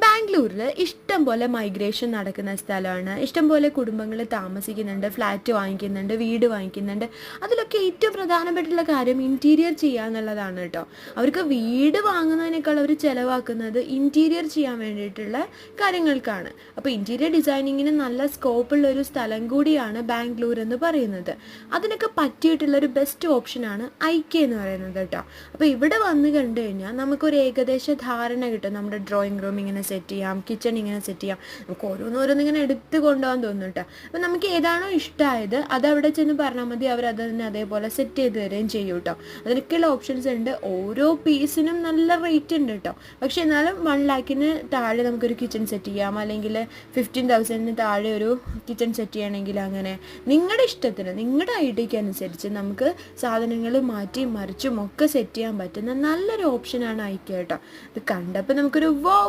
ബാംഗ്ലൂരിൽ ഇഷ്ടം പോലെ മൈഗ്രേഷൻ നടക്കുന്ന സ്ഥലമാണ്. ഇഷ്ടം പോലെ കുടുംബങ്ങൾ താമസിക്കുന്നുണ്ട്, ഫ്ലാറ്റ് വാങ്ങിക്കുന്നുണ്ട്, വീട് വാങ്ങിക്കുന്നുണ്ട്. അതിലൊക്കെ ഏറ്റവും പ്രധാനപ്പെട്ടുള്ള കാര്യം ഇൻറ്റീരിയർ ചെയ്യുക എന്നുള്ളതാണ് കേട്ടോ. അവർക്ക് വീട് വാങ്ങുന്നതിനേക്കാൾ അവർ ചിലവാക്കുന്നത് ഇൻറ്റീരിയർ ചെയ്യാൻ വേണ്ടിയിട്ടുള്ള കാര്യങ്ങൾക്കാണ്. അപ്പോൾ ഇൻറ്റീരിയർ ഡിസൈനിങ്ങിന് നല്ല സ്കോപ്പുള്ള ഒരു സ്ഥലം കൂടിയാണ് ബാംഗ്ലൂർ എന്ന് പറയുന്നത്. അതിനൊക്കെ പറ്റിയിട്ടുള്ളൊരു ബെസ്റ്റ് ഓപ്ഷനാണ് ഐക്യ എന്ന് പറയുന്നത് കേട്ടോ. അപ്പോൾ ഇവിടെ വന്ന് കണ്ടു കഴിഞ്ഞാൽ നമുക്കൊരു ഏകദേശ ധാരണ കിട്ടും. നമ്മുടെ ഡ്രോയിങ് റൂം ഇങ്ങനെ സെറ്റ് ചെയ്യാം, കിച്ചൺ ഇങ്ങനെ സെറ്റ് ചെയ്യാം, നമുക്ക് ഓരോന്നിങ്ങനെ എടുത്ത് കൊണ്ടുപോകാൻ തോന്നും കേട്ടോ. അപ്പം നമുക്ക് ഏതാണോ ഇഷ്ടമായത് അത് അവിടെ ചെന്ന് പറഞ്ഞാൽ മതി, അവർ അത് തന്നെ അതേപോലെ സെറ്റ് ചെയ്ത് തരുകയും ചെയ്യും കേട്ടോ. അതിനൊക്കെയുള്ള ഓപ്ഷൻസ് ഉണ്ട്. ഓരോ പീസിനും നല്ല റേറ്റ് ഉണ്ട് കേട്ടോ. പക്ഷേ എന്നാലും 1 lakhന് താഴെ നമുക്കൊരു കിച്ചൺ സെറ്റ് ചെയ്യാം, അല്ലെങ്കിൽ 15,000 താഴെ ഒരു കിച്ചൺ സെറ്റ് ചെയ്യണമെങ്കിൽ അങ്ങനെ നിങ്ങളുടെ ഇഷ്ടത്തിന്, നിങ്ങളുടെ ഐഡിയയ്ക്ക് അനുസരിച്ച് നമുക്ക് സാധനങ്ങൾ മാറ്റി മറിച്ചും ഒക്കെ സെറ്റ് ചെയ്യാൻ പറ്റുന്ന നല്ലൊരു ഓപ്ഷനാണ് ഐക്യ കേട്ടോ. ഇത് കണ്ടപ്പോൾ നമുക്കൊരു വൗ